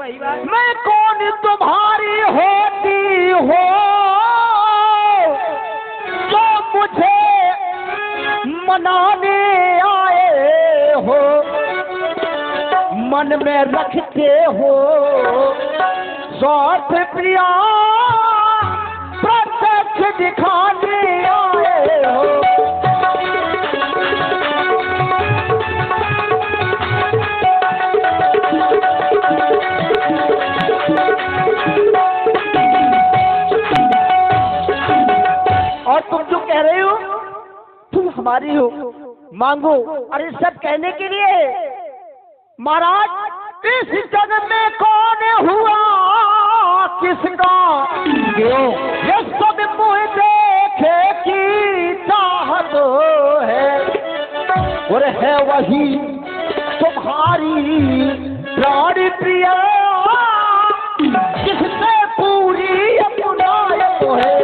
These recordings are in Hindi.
वही बात। मैं कौन तुम्हारी होती हो जो मुझे मनाने आए हो, मन में रखते हो स्वार्थ प्रिया प्रत्यक्ष दिखाने आए हो। और तुम जो कह रहे हो तुम हमारी हो, मांगो। अरे सब कहने के लिए महाराज इस जग में कौन हुआ किसका ये सब मुझे देखे की चाहत है, और है वही तुम्हारी प्राण प्रिया जिससे पूरी अपनायत है।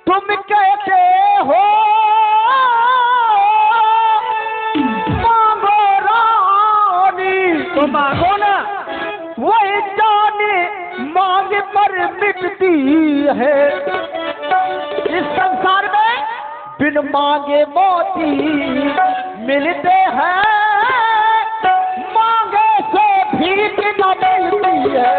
तुम कहते हो मांगो रानी, तो मांगो ना, वही जाने मांग पर मिटती है। इस संसार में बिन मांगे मोती मिलते हैं, मांगे से भीख न मिलती है।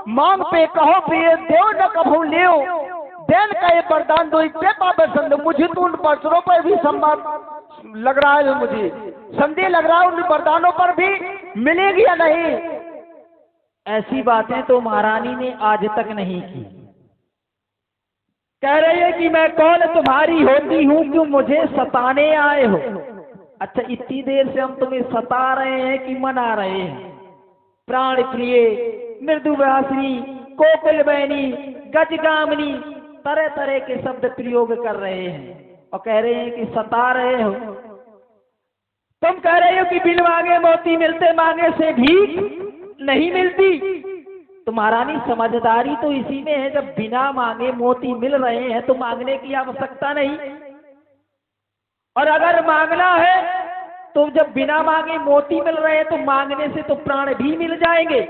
मांग पे कहो प्रिय देव न कभू लियो, देन का ये वरदान दो इतने पापसंद। मुझे तो उन परसरों पर भी सम्मान लग रहा है, मुझे संदेह लग रहा है उन वरदानों पर भी मिलेगी या नहीं। ऐसी बातें तो महारानी ने आज तक नहीं की। कह रही है कि मैं कौन तुम्हारी होती हूँ क्यों मुझे सताने आए हो। अच्छा, इतनी देर से हम तुम्हें सता रहे हैं कि मना रहे हैं? प्राण प्रिय, मृदुभाषिनी, कोकिल बहनी, गजगामिनी, तरह तरह के शब्द प्रयोग कर रहे हैं और कह रहे हैं कि सता रहे हो। तुम कह रहे हो कि बिन मांगे मोती मिलते, मांगे से भीख नहीं मिलती। तो महारानी समझदारी तो इसी में है, जब बिना मांगे मोती मिल रहे हैं तो मांगने की आवश्यकता नहीं, और अगर मांगना है तो जब बिना मांगे मोती मिल रहे हैं तो मांगने से तो प्राण भी मिल जाएंगे।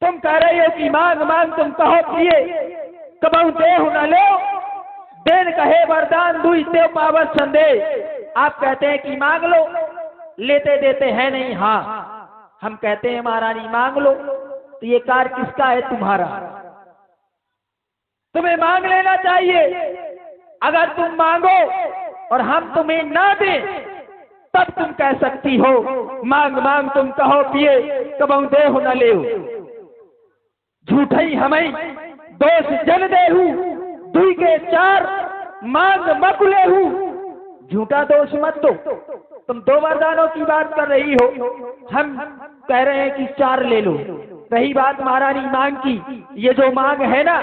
तुम कह रहे हो कि मांग मांग, तुम कहो प्रिय कबहू देहु न लो, देन कहे वरदान दुई देव पावत संदेह। आप कहते हैं कि मांग लो, लेते देते हैं नहीं। हाँ, हम कहते हैं महारानी मांग लो। तो ये कार्य किसका है? तुम्हारा। तुम्हें मांग लेना चाहिए। अगर तुम मांगो और हम तुम्हें ना दें तब तुम कह सकती हो मांग मांग, तुम कहो पिए कबहू देहु न लेहु। झूठई हमें दोष जन देहु, दुई के चार मांग मक लेहु। झूठा दोष मत दो। तुम दो वरदानों की बात कर रही हो, हम कह रहे हैं कि चार ले लो। रही बात महारानी मांग की, ये जो मांग है ना,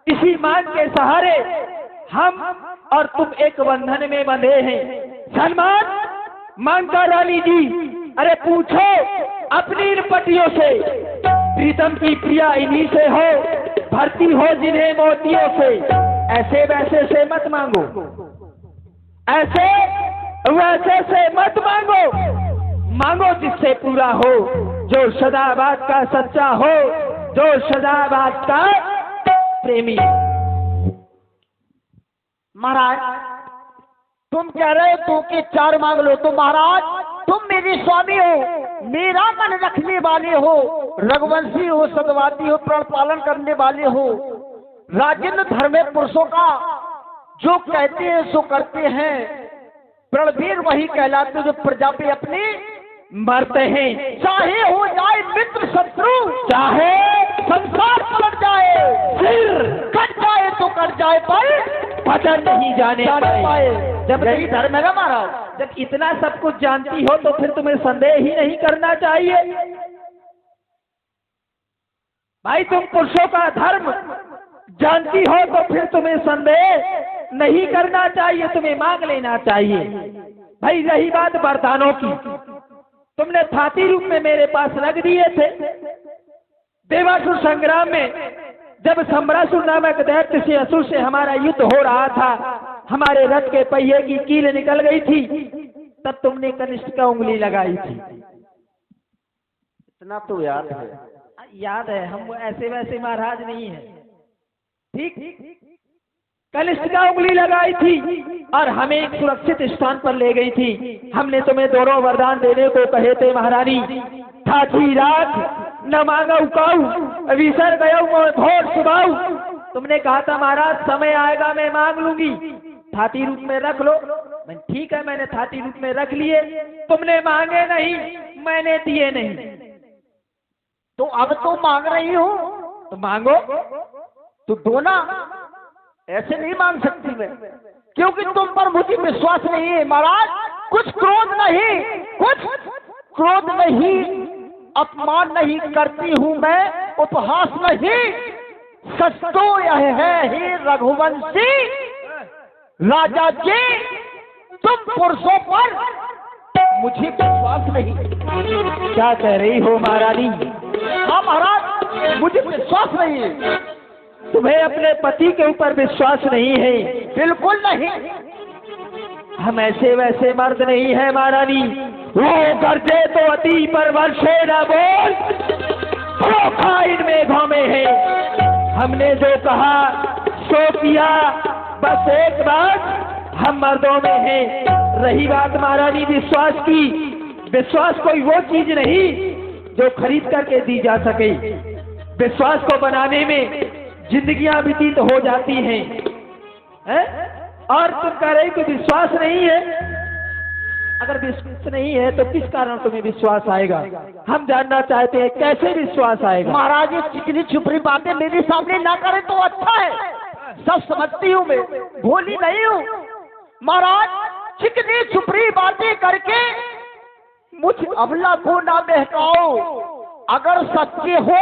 इसी मांग के सहारे हम और तुम एक बंधन में बंधे हैं। सलमान मांगता रानी जी, अरे पूछो अपनी इन पतियों से, प्रीतम की प्रिया इन्हीं से हो, भरती हो जिन्हें मोतियों से। ऐसे वैसे से मत मांगो, ऐसे वैसे से मत मांगो, मांगो जिससे पूरा हो, जो सदाबाद का सच्चा हो, जो सदाबाद का प्रेमी। महाराज तुम कह रहे हो कि चार मांग लो, तो महाराज तुम मेरे स्वामी हो, मेरा मन रखने वाले हो, रघुवंशी हो, सदवादी हो, प्रण पालन करने वाले हो, राजेंद्र धर्म पुरुषों का जो कहते हैं सो करते हैं, प्रणवीर वही कहलाते जो प्रजा पे अपने मरते हैं। चाहे हो जाए मित्र शत्रु, चाहे संसार पलट जाए, सिर कट जाए तो कट जाए, पर वचन नहीं जाने पाए। जब यही धर्म है ना महाराज। जब इतना सब कुछ जानती हो तो फिर तुम्हें संदेह ही नहीं करना चाहिए। भाई तुम पुरुषों का धर्म जानती हो तो फिर तुम्हें संदेह नहीं करना चाहिए, तुम्हें मांग लेना चाहिए। भाई रही बात वरदानों की, तुमने थाती रूप में मेरे पास रख दिए थे। देवासुर संग्राम में जब सम्रासुर नामक दैत्य से असुर से हमारा युद्ध हो रहा था, हमारे रथ के पहिए की कील निकल गई थी, तब तुमने कनिष्ठ का उंगली लगाई थी। इतना तो याद है। याद है, हम ऐसे वैसे महाराज नहीं है। ठीक, कनिष्ठ का उंगली लगाई थी और हमें एक सुरक्षित स्थान पर ले गई थी। हमने तुम्हें दोनों वरदान देने को कहे थे महारानी। ठाठी राख न मांगा उकाऊ, विसर गयो घोर सुबाऊ। तुमने कहा था महाराज समय आएगा मैं मांग लूंगी, थाती रूप में रख लो। ठीक है, मैंने थाती रूप में रख लिए। तुमने मांगे नहीं, मैंने दिए नहीं, तो अब तो मांग रही हो तो मांगो। तो दो ना, ऐसे नहीं मांग सकती मैं, क्योंकि तुम पर मुझे विश्वास नहीं है महाराज। कुछ क्रोध नहीं, अपमान नहीं करती हूँ मैं, उपहास नहीं। सच तो यह है हे रघुवंशी राजा जी, तुम पुरुषों पर मुझे विश्वास नहीं। क्या कह रही हो महारानी? हाँ महाराज, मुझे विश्वास नहीं है। तुम्हें अपने पति के ऊपर विश्वास नहीं है? बिल्कुल नहीं। हम ऐसे वैसे मर्द नहीं है महारानी। वो गरजे तो अति पर वर्षे न बोल, वो खाइन मेघों में है। हमने जो कहा सो किया, बस एक बात हम मर्दों में है। रही बात महारानी विश्वास की, विश्वास कोई वो चीज नहीं जो खरीद करके दी जा सके। विश्वास को बनाने में जिंदगियां व्यतीत हो जाती हैं, और तुम कह रहे कि विश्वास नहीं है। अगर विश्वास नहीं है तो किस कारण तुम्हें विश्वास आएगा? हम जानना चाहते हैं कैसे विश्वास आएगा। महाराज ये चिकनी छुपरी बातें मेरे सामने ना करें तो अच्छा है। सब समझती हूँ मैं, भोली नहीं हूँ। महाराज चिकनी छुपरी बातें करके मुझ अबला को ना बहकाओ। अगर सच्चे हो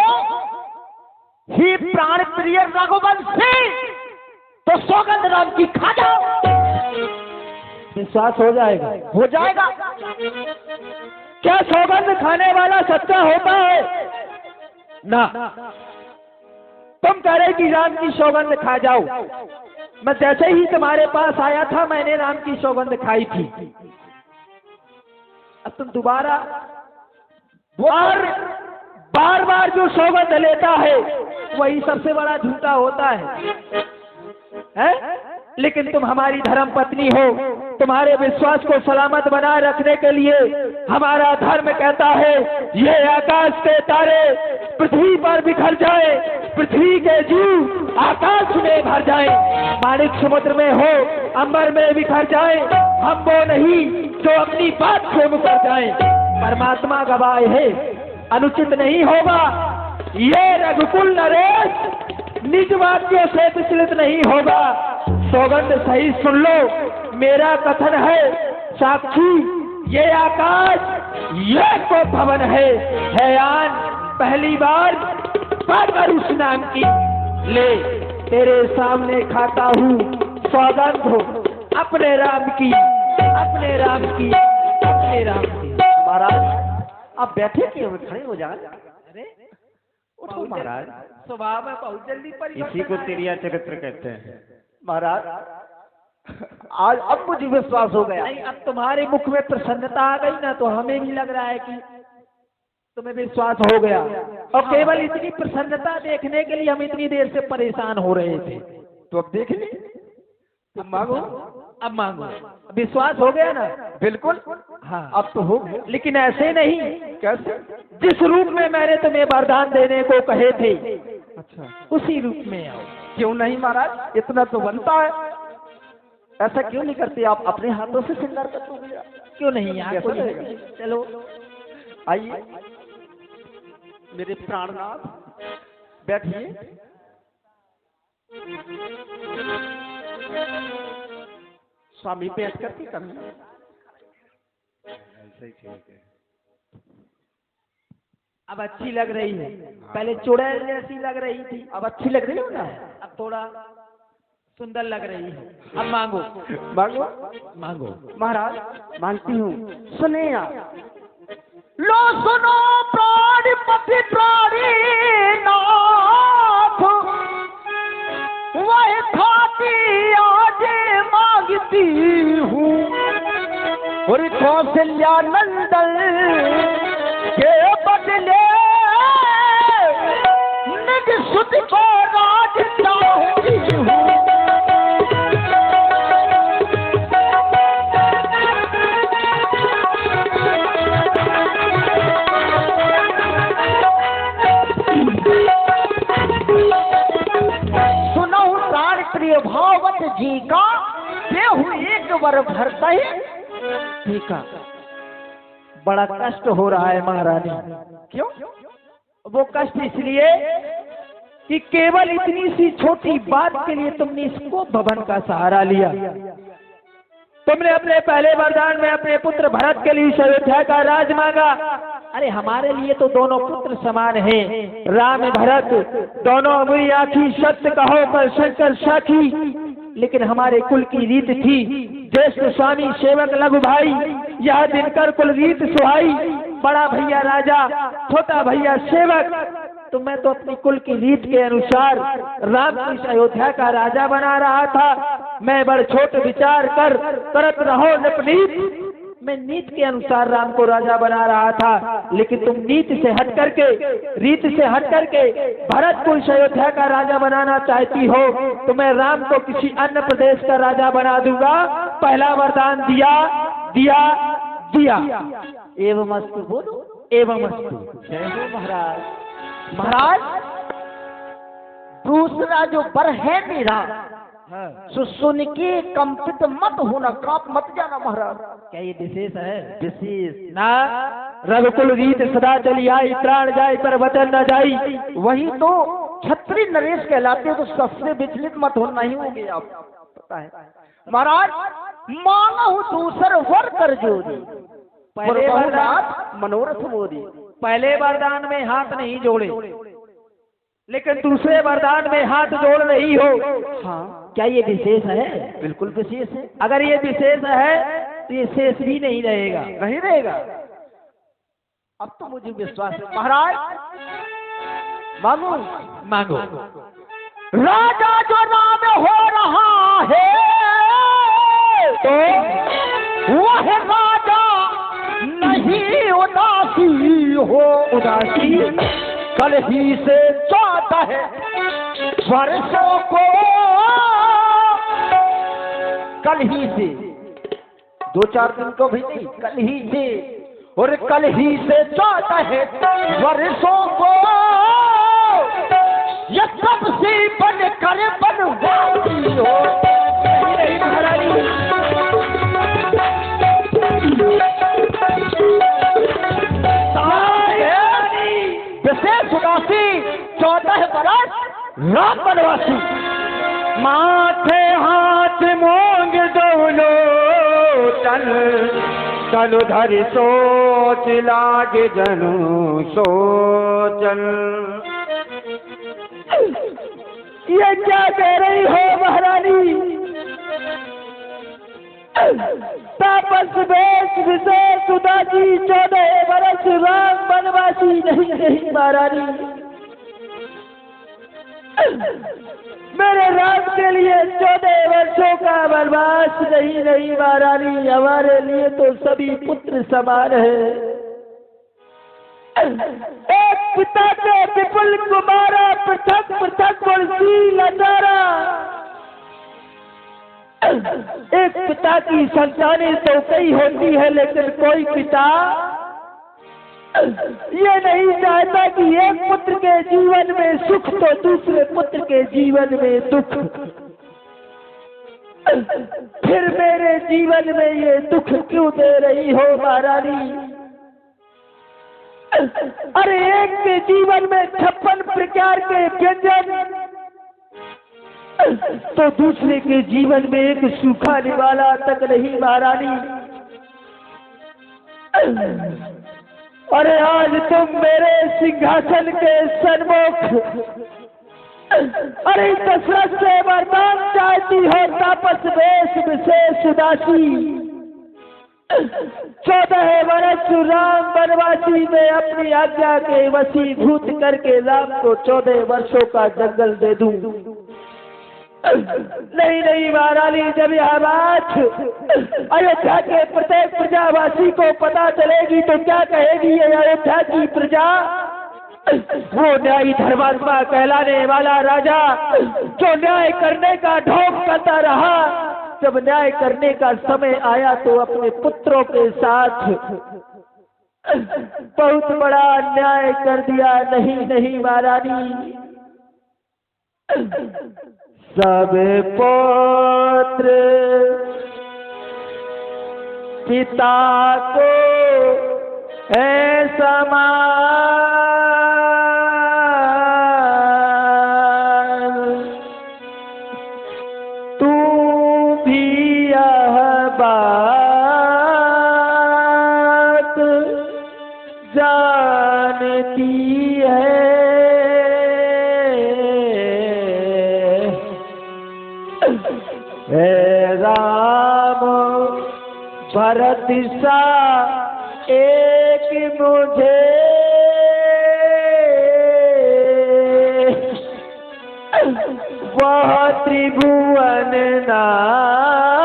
ही प्राण प्रिय रघुवंशी तो सौगंध राम की खा जाओ। विश्वास हो जाएगा? हो जाएगा। क्या सौगंध खाने वाला सच्चा होता है? ना। तुम कह रहे कि राम की सौगंध खा जाओ। मैं जैसे ही तुम्हारे पास आया था मैंने राम की सौगंध खाई थी। अब तुम दोबारा बार बार जो सौगंध लेता है वही सबसे बड़ा झूठा होता है? लेकिन तुम हमारी धर्म पत्नी हो, तुम्हारे विश्वास को सलामत बनाए रखने के लिए हमारा धर्म कहता है ये आकाश के तारे पृथ्वी पर बिखर जाए, पृथ्वी के जीव आकाश में भर जाए, माणिक समुद्र में हो अंबर में बिखर जाए, हम वो नहीं जो अपनी बात से मुकर जाए। परमात्मा गवाह है, अनुचित नहीं होगा। ये रघुकुल नरेश निज वाक्यों से विचलित नहीं होगा। सौगंध सही सुन लो, मेरा कथन है साक्षी ये आकाश ये को भवन है आन पहली बार पाकर उस नाम की ले तेरे सामने खाता हूँ सौगंध हो अपने राम की, अपने राम की, अपने राम की। महाराज आप बैठे क्यों, खड़े हो जाए। अरे उठो महाराज, स्वभाव में बहुत जल्दी इसी को तिरिया चरित्र कहते हैं। महाराज आज अब मुझे विश्वास हो गया। नहीं, अब तुम्हारे मुख में प्रसन्नता आ गई ना तो हमें भी लग रहा है कि तुम्हें विश्वास हो गया। और केवल इतनी प्रसन्नता देखने के लिए हम इतनी देर से परेशान हो रहे थे। तो अब देख ली, अब मांगो, अब मांगो। विश्वास हो गया ना? बिल्कुल। हाँ अब तो हो गया। लेकिन ऐसे नहीं, कैसे? जिस रूप में मैंने तुम्हें वरदान देने को कहे थे अच्छा, उसी रूप में आओ। क्यों नहीं महाराज, इतना तो बनता है। ऐसा क्यों नहीं करते आप, अपने हाथों से श्रृंगार कर दोगे? क्यों नहीं? आपको कैसा रहेगा? चलो आइए मेरे प्राणनाथ, बैठिए। स्वामी पेश करती करना। ऐसे ही ठीक है। अब अच्छी लग रही है, पहले चुड़ैल जैसी लग रही थी, अब अच्छी लग रही हो ना? अब थोड़ा सुंदर लग रही है। अब मांगो मांगो मांगो। महाराज, मांगती हूँ। सुने आप, लो सुनो प्राणपति प्राणीनाथ, वह खाती आज मांगती हूँ, और कौशल्या नंदन के बदले निज सुध को राज चाहती हूँ। भावत जी का देहु एक वर भरता है। ठीक है, बड़ा कष्ट हो रहा है महारानी। क्यों? वो कष्ट इसलिए कि केवल इतनी सी छोटी बात के लिए तुमने इसको भवन का सहारा लिया। तुमने अपने पहले वरदान में अपने पुत्र भरत के लिए अयोध्या का राज मांगा। अरे हमारे लिए तो दोनों पुत्र समान हैं, राम भरत, दोनों अमरी आँखी, सत्य कहो पर शंकर साखी। लेकिन हमारे कुल की रीत थी, ज्येष्ठ स्वामी सेवक लघु भाई, यह दिनकर कुल रीत सुहाई। बड़ा भैया राजा, छोटा भैया सेवक। तो मैं तो अपनी कुल की रीत के अनुसार राम को इस अयोध्या का राजा बना रहा था। मैं बड़ छोट विचार करत रहो नपनीत। मैं नीत के अनुसार राम को राजा बना रहा था, लेकिन तुम नीत से हट करके, रीत से हट करके भरत को इस अयोध्या का राजा बनाना चाहती हो, तो मैं राम को किसी अन्य प्रदेश का राजा बना दूंगा। पहला वरदान दिया दिया दिया। एवं अस्तु बोलो। एवं अस्तु। जय हो महाराज। महाराज, दूसरा जो वर है मेरा, सुन के कंपित मत होना, कांप मत जाना महाराज। क्या ये विशेष है? विशेष ना रघुकुल रीत सदा चली आई, प्राण जाए पर वचन न जाई। वही तो छत्री नरेश कहलाते हो, तो सबसे विचलित मत होना ही होंगे आप, पता है महाराज। मांगा हूँ दूसर वर कर जोरी, पहले वरदान मनोरथ मोदी। पहले वरदान में हाथ नहीं जोड़े, लेकिन दूसरे वरदान में हाथ जोड़ रही हो। हाँ, क्या ये विशेष है? बिल्कुल विशेष है। अगर ये विशेष है तो ये शेष भी नहीं रहेगा। नहीं रहेगा। अब तो मुझे विश्वास है महाराज। मांगो मांगो। राजा जो नाम हो रहा है, तो वह राजा नहीं उदासी हो। उदासी कल ही से 14 वर्षों को, कल ही से, 2-4 दिन को भी नहीं, कल ही से, और कल ही से 14 वर्षों को ये सबसे बन कर बनवाती हो। नहीं महारानी, विशेष उदासी 14 बरस राम बनवासी। माथे हाथ मोंग दोनों चल, चलो धरि सोच लागे जनु सोचल। ये क्या कह रही हो महारानी? तापस वेश विशेष उदासी 14 वर्ष राम बनवासी। नहीं महारानी, मेरे राम के लिए 14 वर्षों का वनवास नहीं महारानी। हमारे लिए तो सभी पुत्र समान है। एक पिता के विपुल कुमारा, पृथक पृथक कुलशील अचारा। एक पिता की संतानें तो कई होती है, लेकिन कोई पिता ये नहीं चाहता कि एक पुत्र के जीवन में सुख तो दूसरे पुत्र के जीवन में दुख। फिर मेरे जीवन में ये दुख क्यों दे रही हो महारानी? अरे एक के जीवन में 56 प्रकार के व्यंजन, तो दूसरे के जीवन में एक सूखा निवाला तक नहीं महारानी। अरे आज तुम मेरे सिंहासन के सन्मुख अरे दशरथ से वरदान चाहती हो, तापस वेश विशेष उदासी। 14 वर्ष राम वनवासी में अपनी आज्ञा के वशीभूत करके राम को 14 वर्षों का जंगल दे दूं। नहीं नहीं महारानी, जब यह बात अयोध्या के प्रत्येक प्रजावासी को पता चलेगी तो क्या कहेगी ये अयोध्या की प्रजा? वो न्यायी धर्मात्मा कहलाने वाला राजा जो न्याय करने का ढोंग करता रहा, जब न्याय करने का समय आया तो अपने पुत्रों के साथ बहुत बड़ा अन्याय कर दिया। नहीं नहीं महारानी, सब पुत्र पिता को है समान, तू भी यह बात जानती है। हे राम भरत सा एक मुझे वह त्रिभुवन नायक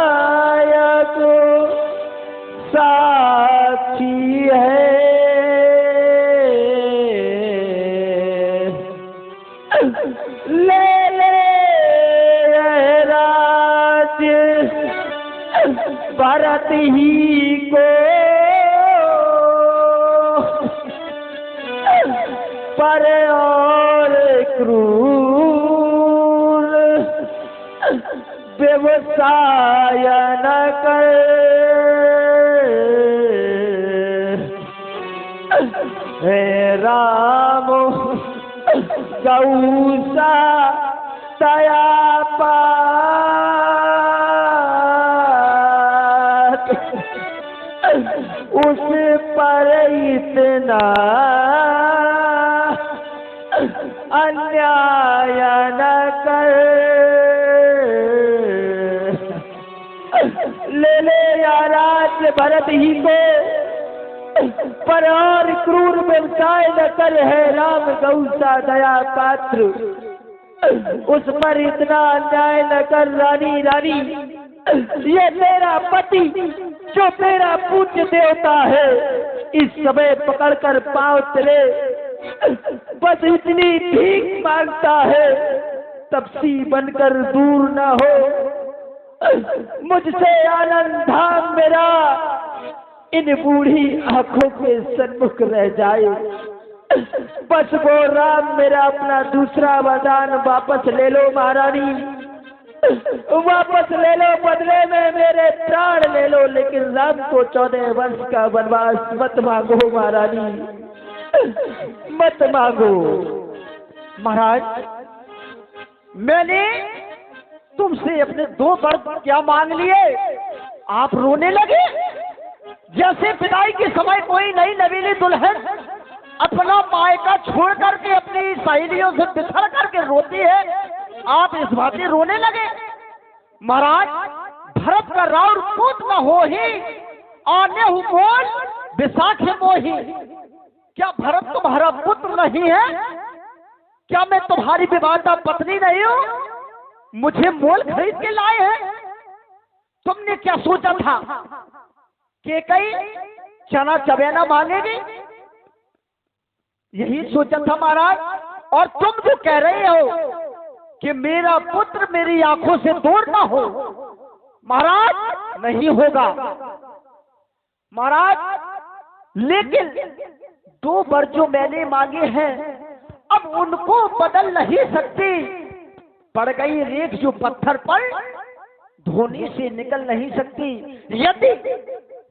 साक्षी है। ले ले राज्य भरत ही को, पर और क्रूर व्यवसाय न कर। हे राम गौसा दया पात, उस पर इतना अन्याय न कर। ले ले या राज्य भरत ही को, पर और क्रूर व्यवसाय न कर। है राम गौसा दया पात्र, उस पर इतना अन्याय न कर। रानी रानी, ये तेरा पति जो तेरा पूज्य देवता है इस समय पकड़कर पांव चले, बस इतनी भीख मांगता है, तपसी बनकर दूर न हो। मुझसे आनंद धाम मेरा इन बूढ़ी आंखों के सन्मुख रह जाए। बस वो राम मेरा अपना दूसरा वरदान वापस ले लो महारानी, वापस ले लो, बदले में मेरे प्राण ले लो, लेकिन राम को 14 वर्ष का वनवास मत मांगो महारानी, मत मांगो। महाराज, मैंने तुमसे अपने 2 वर क्या मांग लिए? आप रोने लगे जैसे विदाई के समय कोई नई नवीली दुल्हन अपना मायका छोड़ करके अपनी सहेलियों से बिछड़ करके रोती है। आप इस बात से रोने लगे। महाराज, भरत का राउर पूत न हो ही आने हूँ मोल विशाख मोही। क्या भरत तुम्हारा पुत्र नहीं है? क्या मैं तुम्हारी विवादा पत्नी नहीं हूँ? मुझे मोल खरीद के लाए हैं? तुमने क्या सोचा था कि कई चना चबेना मांगेगी? यही सोचा था महाराज। और तुम जो कह रहे हो कि मेरा पुत्र मेरी आंखों से दूर ना हो, महाराज नहीं होगा महाराज। लेकिन 2 वर जो मैंने मांगे हैं अब उनको बदल नहीं सकती। पड़ गई रेख जो पत्थर पर धोनी से निकल नहीं सकती।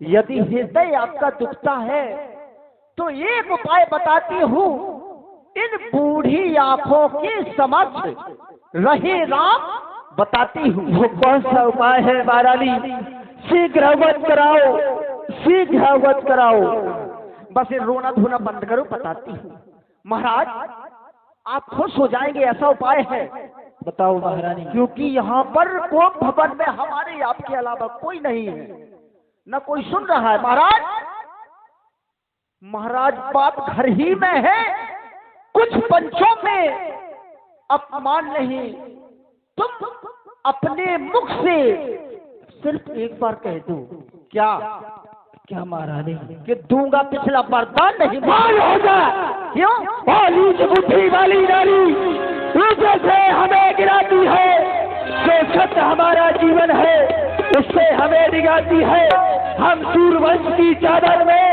यदि हृदय आपका दुखता है तो एक उपाय बताती हूँ। इन बूढ़ी आंखों के समक्ष रहे राम बताती हूँ। वो कौन सा उपाय है महारानी? शीघ्र अवगत कराओ, शीघ्र अवगत कराओ। बस ये रोना धोना बंद करो, बताती हूँ। महाराज आप खुश हो जाएंगे, ऐसा उपाय है। बताओ महारानी। क्योंकि यहाँ पर कोप भवन में हमारे आपके अलावा कोई नहीं है, न कोई सुन रहा है। महाराज बात घर ही में है, कुछ पंचों में अपमान नहीं। तुम अपने मुख से सिर्फ एक बार कह दो। क्या क्या महारानी? कि दूंगा पिछला वरदान नहीं। हो जा। क्यों? वाली बुद्धि वाली नारी ऊपर से हमें गिराती है, जो सत्य हमारा जीवन है उससे हमें डिगाती है। हम सूर्यवंश की चादर में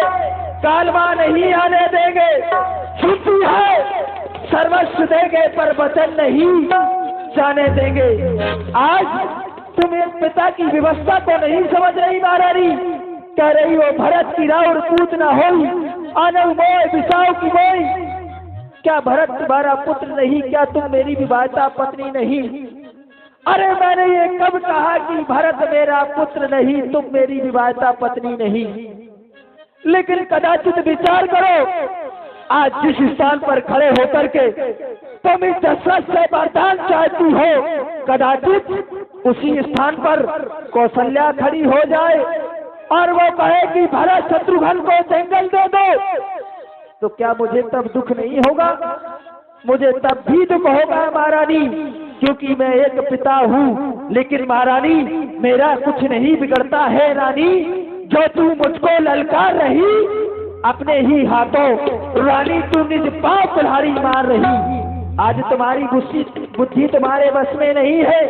कालवा नहीं आने देंगे। सुनती है सर्वस्व देंगे पर वचन नहीं जाने देंगे। आज तुम एक पिता की व्यवस्था को नहीं समझ रही महारानी। कह रही हो भरत की राउर पूत न होई, आनव मोय विसाव की मोई। क्या भरत तुम्हारा पुत्र नहीं? क्या तुम मेरी विवाहिता पत्नी नहीं? अरे मैंने ये कब कहा कि भरत मेरा पुत्र नहीं, तुम मेरी विवाहिता पत्नी नहीं? लेकिन कदाचित विचार करो, आज जिस स्थान पर खड़े होकर के तुम इस दशरथ से वरदान चाहती हो, कदाचित उसी स्थान पर कौशल्या खड़ी हो जाए और वो कहे कि भरत शत्रुघ्न को जंगल दे दो, तो क्या मुझे तब दुख नहीं होगा? मुझे तब भी दुख होगा महारानी, क्योंकि मैं एक पिता हूँ। लेकिन महारानी मेरा कुछ नहीं बिगड़ता है रानी, जो तू मुझको ललकार रही अपने ही हाथों, रानी तू निज पांव कुल्हाड़ी मार रही। आज तुम्हारी बुद्धि तुम्हारे बस में नहीं है,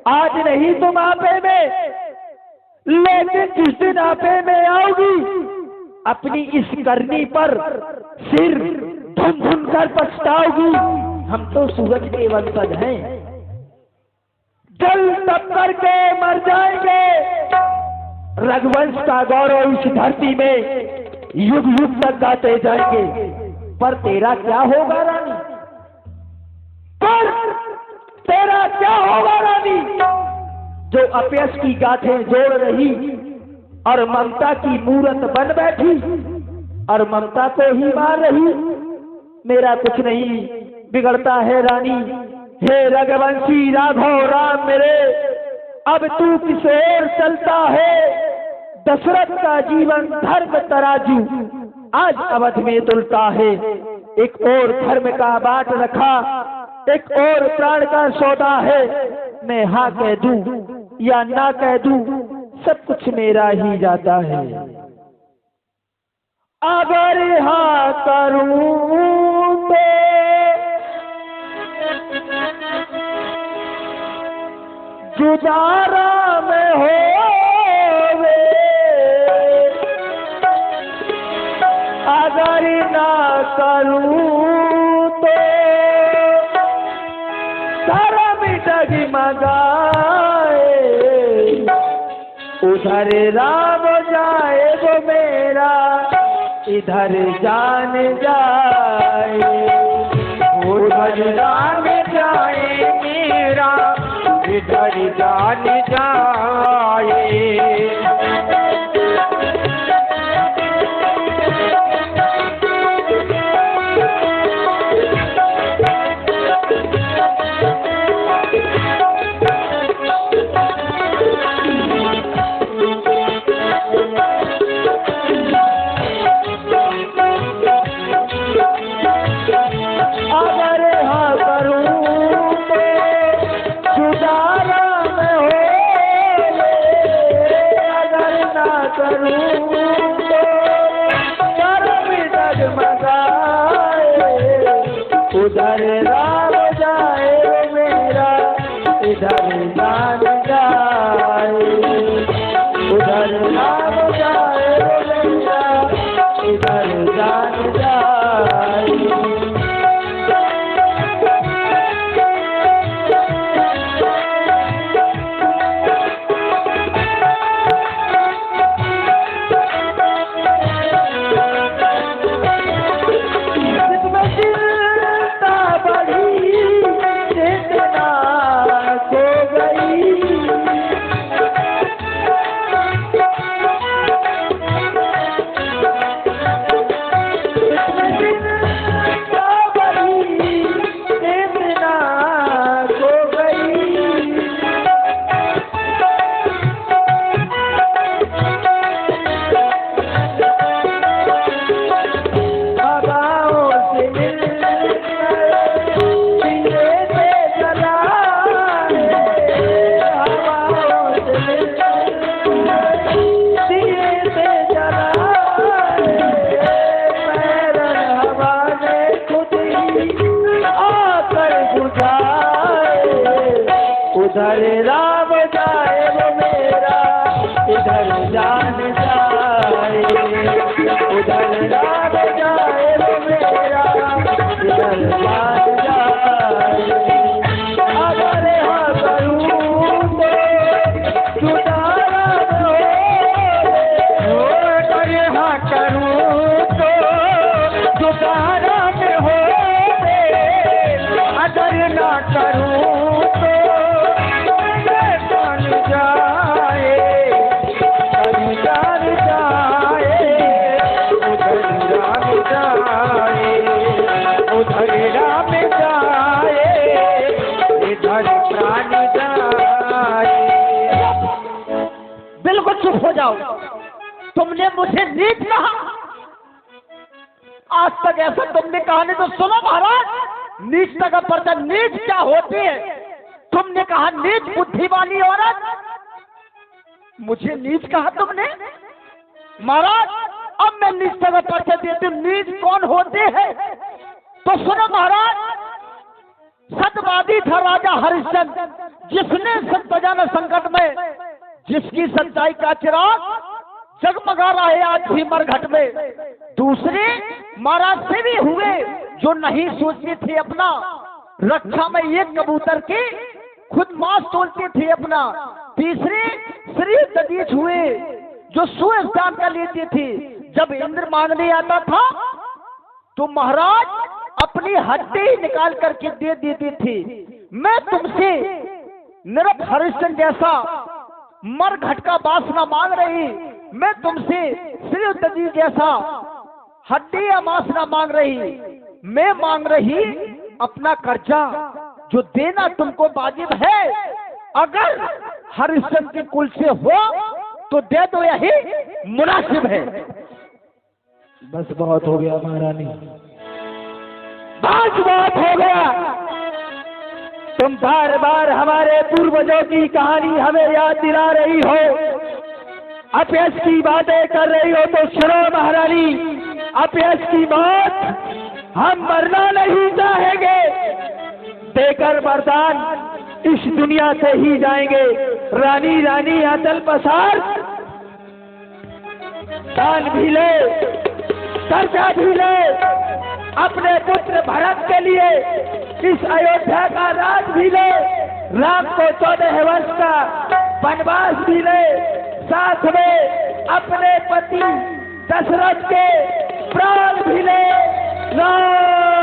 आज नहीं तुम आपे में, लेकिन जिस दिन आपे में आओगी अपनी इस करनी पर सिर धुन धुन कर पछताओगी। हम तो सूरज के वंशज हैं, जल तप करके मर जाएंगे। रघुवंश का गौरव इस धरती में युग युग तक गाते जाएंगे। पर तेरा क्या होगा रानी? पर तेरा क्या होगा रानी, जो अपयश की गाथें जोड़ रही और ममता की मूरत बन बैठी और ममता को ही मार रही? मेरा कुछ नहीं बिगड़ता है रानी। हे रघुवंशी राघव राम मेरे, अब तू किस ओर चलता है? दशरथ का जीवन धर्म तराजू आज अवध में तुलता है। एक और धर्म का बाट रखा, एक और प्राण का सौदा है। मैं हाँ कह दूं या ना कह दूं, सब कुछ मेरा ही जाता है। अगर हाँ करूं तो जुदारा में होवे, अगर ना करूं तो धर्म डगमगाए। उधर राम जाए वो मेरा, इधर जान जाए। उधर राम जाए मेरा, इधर जान जाए। उधर राम जाए मेरा, इधर जान जाए। उधर राम जाए मेरा, इधर जान जाए। उधर जान जाए, उधर जान जाए वो मेरा, उधर जान जाए। अगर हाँ करूँ तो जुदारा हो, अगर हाँ करूँ तो जुदारा में हो, अगर ना करूँ तो जान जाए, जान जाए, उधर राम जाए, उधर राम जाए, इधर प्राण जाए। बिल्कुल चुप हो जाओ। तुमने मुझे नीच कहा, आज तक ऐसा तुमने कहा नहीं। तो सुनो महाराज, नीचता का पर्चा नीच क्या होती है? तुमने कहा नीच बुद्धि वाली औरत, मुझे नीच कहा तुमने। महाराज अब मैं नीचता का पर्चा देती हूँ, नीच कौन होते हैं? तो सुनो महाराज, सत्यवादी था राजा हरिश्चंद्र, जिसने सत्य संकट में, जिसकी सच्चाई का चिराग जगमगा रहा है आज भी मरघट में। दूसरे महाराज से भी हुए जो नहीं सोचते थे अपना, रक्षा में एक कबूतर की खुद मांस तोलते थे अपना। तीसरे श्री ददीच हुए जो सुस्तान का लेते थे। जब इंद्र मांगने आता था तो महाराज अपनी हड्डी निकाल करके दे देते थे। मैं तुमसे निरप हरिश्चंद्र जैसा मरघट का वासना मांग रही, मैं तुमसे श्री ददीच जैसा हड्डी या वासना मांग रही। मैं मांग रही अपना कर्जा, जो देना तुमको वाजिब है। अगर हरिश्चंद्र के कुल से हो तो दे दो, यही मुनासिब है। बस बहुत हो गया महारानी, बस बहुत हो गया। तुम बार बार हमारे पूर्वजों की कहानी हमें याद दिला रही हो, अपयश की बातें कर रही हो। तो सुनो महारानी, अपयश की मौत हम मरना नहीं चाहेंगे, देकर वरदान इस दुनिया से ही जाएंगे। रानी रानी अचल पसार, दान भी ले, कर्जा भी ले, अपने पुत्र भरत के लिए इस अयोध्या का राज भी ले, राम को 14 वर्ष का वनवास भी ले, साथ में अपने पति दशरथ के प्राण भी ले। राम